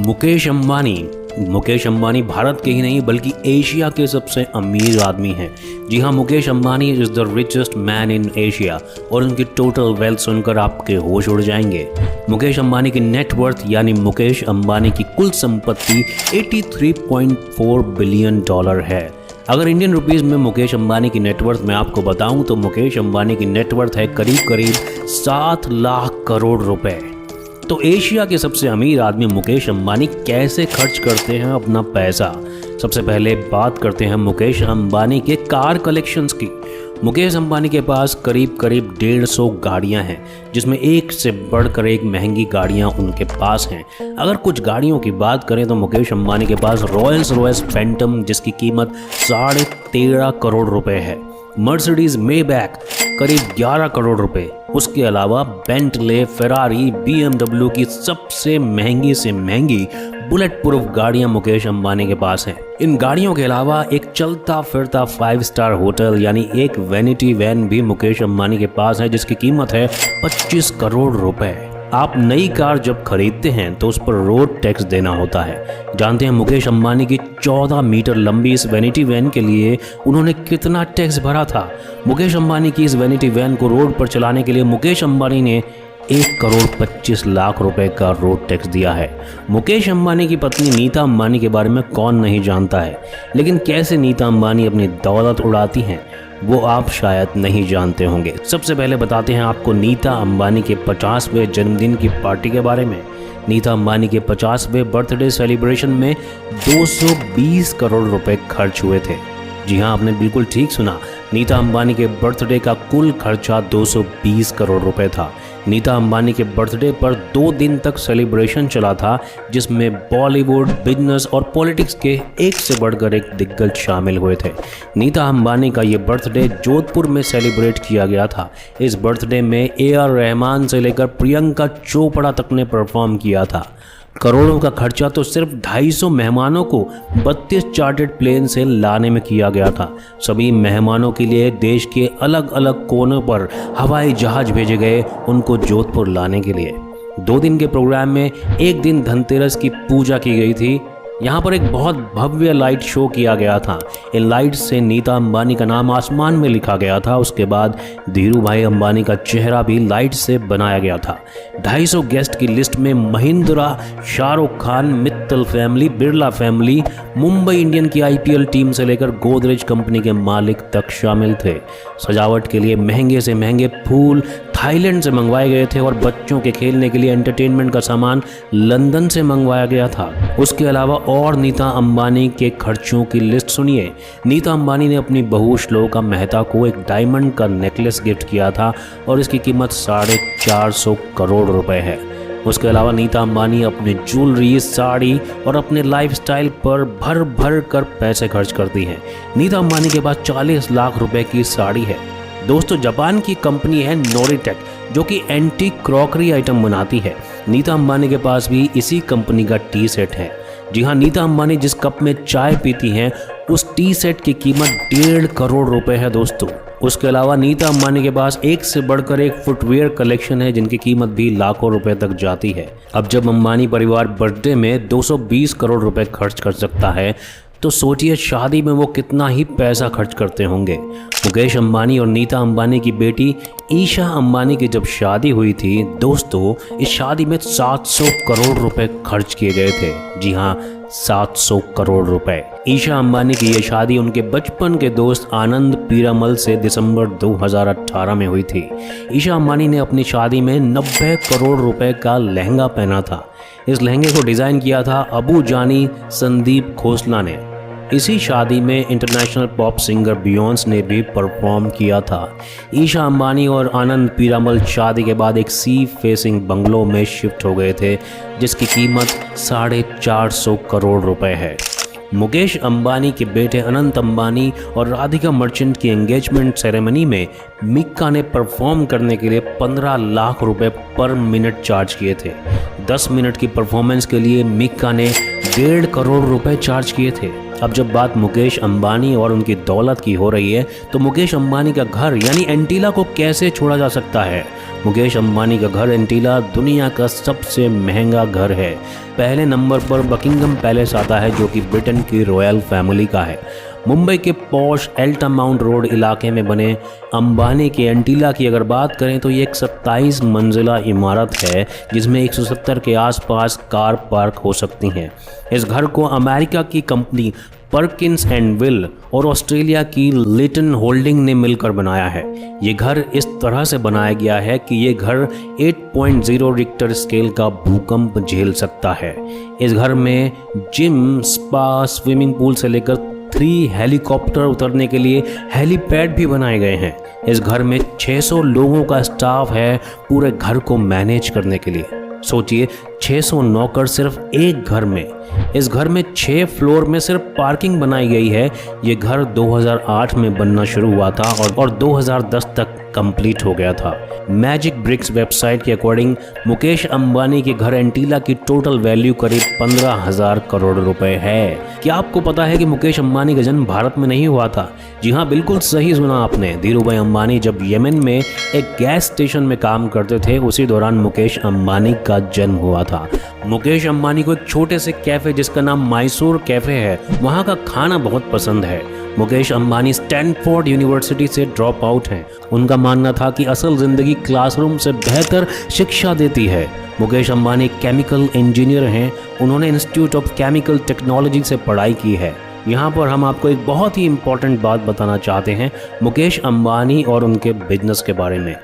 मुकेश अंबानी भारत के ही नहीं बल्कि एशिया के सबसे अमीर आदमी हैं। जी हाँ, Mukesh Ambani is the richest man in Asia और उनकी टोटल वेल्थ सुनकर आपके होश उड़ जाएंगे। मुकेश अंबानी की नेटवर्थ यानी मुकेश अंबानी की कुल संपत्ति $83.4 बिलियन है। अगर इंडियन रुपीस में मुकेश अंबानी की नेटवर्थ मैं आपको बताऊं तो मुकेश अंबानी की नेटवर्थ है करीब 7 लाख करोड़ रुपए। तो एशिया के सबसे अमीर आदमी मुकेश अंबानी कैसे खर्च करते हैं अपना पैसा। सबसे पहले बात करते हैं मुकेश अंबानी के कार कलेक्शंस की। मुकेश अंबानी के पास करीब 150 गाड़ियां हैं, जिसमें एक से बढ़कर एक महंगी गाड़ियां उनके पास हैं। अगर कुछ गाड़ियों की बात करें तो मुकेश अंबानी के पास रॉयल्स रॉयस फैंटम जिसकी कीमत 13.5 करोड़ रुपए है, मर्सिडीज मेबैक करीब 11 करोड़ रुपए, उसके अलावा बेंटले, फेरारी, BMW की सबसे महंगी से महंगी बुलेट प्रूफ गाड़ियां मुकेश अंबानी के पास हैं। इन गाड़ियों के अलावा एक चलता फिरता 5 स्टार होटल यानी एक वैनिटी वैन भी मुकेश अंबानी के पास है, जिसकी कीमत है 25 करोड़ रुपए। आप नई कार जब खरीदते हैं तो उस पर रोड टैक्स देना होता है। जानते हैं मुकेश अंबानी की 14 मीटर लंबी इस वैनिटी वैन के लिए उन्होंने कितना टैक्स भरा था। मुकेश अंबानी की इस वैनिटी वैन को रोड पर चलाने के लिए मुकेश अंबानी ने 1,25,00,000 रुपए का रोड टैक्स दिया है। मुकेश अंबानी की पत्नी नीता अंबानी के बारे में कौन नहीं जानता है, लेकिन कैसे नीता अंबानी अपनी दौलत उड़ाती हैं वो आप शायद नहीं जानते होंगे। सबसे पहले बताते हैं आपको नीता अंबानी के 50वें जन्मदिन की पार्टी के बारे में। नीता अंबानी के 50वें बर्थडे सेलिब्रेशन में 220 करोड़ रुपए खर्च हुए थे। जी हाँ, आपने बिल्कुल ठीक सुना, नीता अंबानी के बर्थडे का कुल खर्चा 220 करोड़ रुपए था। नीता अंबानी के बर्थडे पर 2 दिन तक सेलिब्रेशन चला था, जिसमें बॉलीवुड, बिजनेस और पॉलिटिक्स के एक से बढ़कर एक दिग्गज शामिल हुए थे। नीता अंबानी का ये बर्थडे जोधपुर में सेलिब्रेट किया गया था। इस बर्थडे में AR रहमान से लेकर प्रियंका चोपड़ा तक ने परफॉर्म किया था। करोड़ों का खर्चा तो सिर्फ 250 मेहमानों को 32 चार्टर्ड प्लेन से लाने में किया गया था। सभी मेहमानों के लिए देश के अलग अलग कोनों पर हवाई जहाज भेजे गए उनको जोधपुर लाने के लिए। 2 दिन के प्रोग्राम में एक दिन धनतेरस की पूजा की गई थी। यहाँ पर एक बहुत भव्य लाइट शो किया गया था। इन लाइट से नीता अंबानी का नाम आसमान में लिखा गया था। उसके बाद धीरू भाई अंबानी का चेहरा भी लाइट से बनाया गया था। 250 गेस्ट की लिस्ट में Mahindra, Shahrukh Khan, Mittal family, Birla family, Mumbai Indian की IPL टीम से लेकर गोदरेज कंपनी के मालिक तक शामिल थे। सजावट के लिए महंगे से महंगे फूल थाईलैंड से मंगवाए गए थे और बच्चों के खेलने के लिए एंटरटेनमेंट का सामान लंदन से मंगवाया गया था। उसके अलावा और नीता अंबानी के खर्चों की लिस्ट सुनिए। नीता अंबानी ने अपनी बहू श्लोका मेहता को एक डायमंड का नेकलेस गिफ्ट किया था और इसकी कीमत 450 करोड़ रुपए है। उसके अलावा नीता अंबानी अपने ज्वेलरी, साड़ी और अपने लाइफस्टाइल पर भर भर कर पैसे खर्च करती हैं। नीता अंबानी के पास 40 लाख रुपए की साड़ी है। दोस्तों, जापान की कंपनी है नोरिटेक जो कि एंटी क्रॉकरी आइटम बनाती है। नीता अंबानी के पास भी इसी कंपनी का टी सेट है। जी हाँ, नीता अंबानी जिस कप में चाय पीती हैं उस टी सेट की कीमत 1.5 करोड़ रुपए है दोस्तों। उसके अलावा नीता अंबानी के पास एक से बढ़कर एक फुटवेयर कलेक्शन है जिनकी कीमत भी लाखों रुपए तक जाती है। अब जब अंबानी परिवार बर्थडे में 220 करोड़ रुपए खर्च कर सकता है तो सोचिए शादी में वो कितना ही पैसा खर्च करते होंगे। मुकेश अंबानी और नीता अंबानी की बेटी ईशा अंबानी की जब शादी हुई थी दोस्तों, इस शादी में 700 करोड़ रुपए खर्च किए गए थे। जी हाँ, 700 करोड़ रुपए। ईशा अंबानी की ये शादी उनके बचपन के दोस्त आनंद पीरामल से दिसंबर 2018 में हुई थी। ईशा अंबानी ने अपनी शादी में 90 करोड़ रुपए का लहंगा पहना था। इस लहंगे को डिज़ाइन किया था अबू जानी संदीप खोसला ने। इसी शादी में इंटरनेशनल पॉप सिंगर बियॉन्स ने भी परफॉर्म किया था। ईशा अंबानी और आनंद पीरामल शादी के बाद एक सी फेसिंग बंगलो में शिफ्ट हो गए थे जिसकी कीमत 450 करोड़ रुपए है। मुकेश अंबानी के बेटे अनंत अंबानी और राधिका मर्चेंट की एंगेजमेंट सेरेमनी में मिक्का ने परफॉर्म करने के लिए 15 लाख रुपए पर मिनट चार्ज किए थे। 10 मिनट की परफॉर्मेंस के लिए मिक्का ने 1.5 करोड़ रुपए चार्ज किए थे। अब जब बात मुकेश अंबानी और उनकी दौलत की हो रही है तो मुकेश अंबानी का घर यानी एंटीला को कैसे छोड़ा जा सकता है। मुकेश अंबानी का घर एंटीला दुनिया का सबसे महंगा घर है। पहले नंबर पर बकिंगम पैलेस आता है जो कि ब्रिटेन की रॉयल फैमिली का है। मुंबई के पॉश एल्टामाउंट रोड इलाके में बने अंबानी के एंटीला की अगर बात करें तो ये एक 27 मंजिला इमारत है जिसमें 170 के आसपास कार पार्क हो सकती हैं। इस घर को अमेरिका की कंपनी परकिंस एंड विल और ऑस्ट्रेलिया की लिटन होल्डिंग ने मिलकर बनाया है। ये घर इस तरह से बनाया गया है कि ये घर 8.0 रिक्टर स्केल का भूकंप झेल सकता है। इस घर में जिम, स्पा, स्विमिंग पूल से लेकर 3 हेलीकॉप्टर उतरने के लिए हेलीपैड भी बनाए गए हैं। इस घर में 600 लोगों का स्टाफ है पूरे घर को मैनेज करने के लिए। सोचिए 600 नौकर सिर्फ एक घर में। इस घर में 6 फ्लोर में सिर्फ पार्किंग बनाई गई है। ये घर 2008 में बनना शुरू हुआ था और 2010 तक कंप्लीट हो गया था। मैजिक ब्रिक्स वेबसाइट के अकॉर्डिंग मुकेश अंबानी के घर एंटीला की टोटल वैल्यू करीब 15,000 करोड़ रुपए है। क्या आपको पता है कि मुकेश अंबानी का जन्म भारत में नहीं हुआ था? जी हाँ, बिल्कुल सही सुना आपने। धीरूभाई अंबानी जब यमन में एक गैस स्टेशन में काम करते थे उसी दौरान मुकेश अंबानी का जन्म हुआ था। मुकेश अंबानी को एक छोटे से कैफे जिसका नाम मैसूर कैफे है, वहाँ का खाना बहुत पसंद है। मुकेश अंबानी स्टैनफोर्ड यूनिवर्सिटी से ड्रॉप आउट हैं। उनका मानना था कि असल जिंदगी क्लासरूम से बेहतर शिक्षा देती है। मुकेश अंबानी केमिकल इंजीनियर हैं। उन्होंने इंस्टीट्यूट ऑफ केमिकल टेक्नोलॉजी से पढ़ाई की है। यहाँ पर हम आपको एक बहुत ही इम्पोर्टेंट बात बताना चाहते हैं मुकेश अंबानी और उनके बिजनेस के बारे में।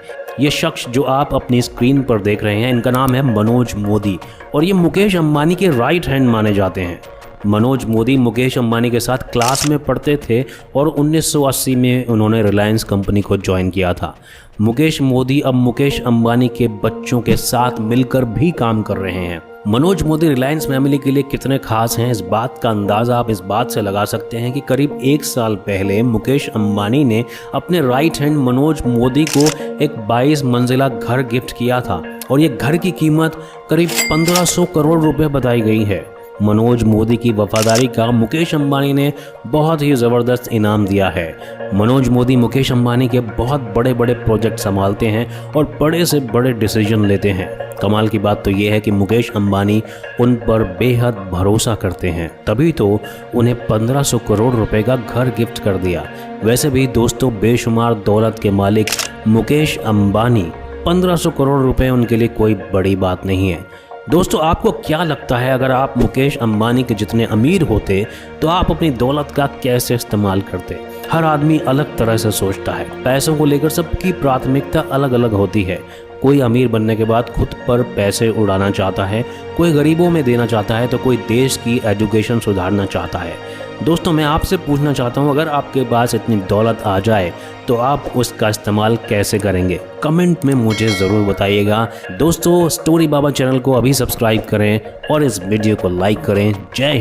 ये शख्स जो आप अपनी स्क्रीन पर देख रहे हैं, इनका नाम है मनोज मोदी और ये मुकेश अंबानी के राइट हैंड माने जाते हैं। मनोज मोदी मुकेश अंबानी के साथ क्लास में पढ़ते थे और 1980 में उन्होंने रिलायंस कंपनी को ज्वाइन किया था। मुकेश मोदी अब मुकेश अंबानी के बच्चों के साथ मिलकर भी काम कर रहे हैं। मनोज मोदी रिलायंस फैमिली के लिए कितने खास हैं, इस बात का अंदाज़ा आप इस बात से लगा सकते हैं कि करीब 1 साल पहले मुकेश अंबानी ने अपने राइट हैंड मनोज मोदी को एक 22 मंजिला घर गिफ्ट किया था और ये घर की कीमत करीब 1500 करोड़ रुपए बताई गई है। मनोज मोदी की वफादारी का मुकेश अंबानी ने बहुत ही ज़बरदस्त इनाम दिया है। मनोज मोदी मुकेश अंबानी के बहुत बड़े बड़े प्रोजेक्ट संभालते हैं और बड़े से बड़े डिसीजन लेते हैं। कमाल की बात तो ये है कि मुकेश अंबानी उन पर बेहद भरोसा करते हैं, तभी तो उन्हें 1500 करोड़ रुपए का घर गिफ्ट कर दिया। वैसे भी दोस्तों, बेशुमार दौलत के मालिक मुकेश अंबानी, 1500 करोड़ रुपए उनके लिए कोई बड़ी बात नहीं है। दोस्तों, आपको क्या लगता है अगर आप मुकेश अंबानी के जितने अमीर होते तो आप अपनी दौलत का कैसे इस्तेमाल करते? हर आदमी अलग तरह से सोचता है। पैसों को लेकर सबकी प्राथमिकता अलग अलग होती है। कोई अमीर बनने के बाद खुद पर पैसे उड़ाना चाहता है, कोई गरीबों में देना चाहता है, तो कोई देश की एजुकेशन सुधारना चाहता है। दोस्तों, मैं आपसे पूछना चाहता हूँ, अगर आपके पास इतनी दौलत आ जाए तो आप उसका इस्तेमाल कैसे करेंगे? कमेंट में मुझे ज़रूर बताइएगा। दोस्तों, स्टोरी बाबा चैनल को अभी सब्सक्राइब करें और इस वीडियो को लाइक करें। जय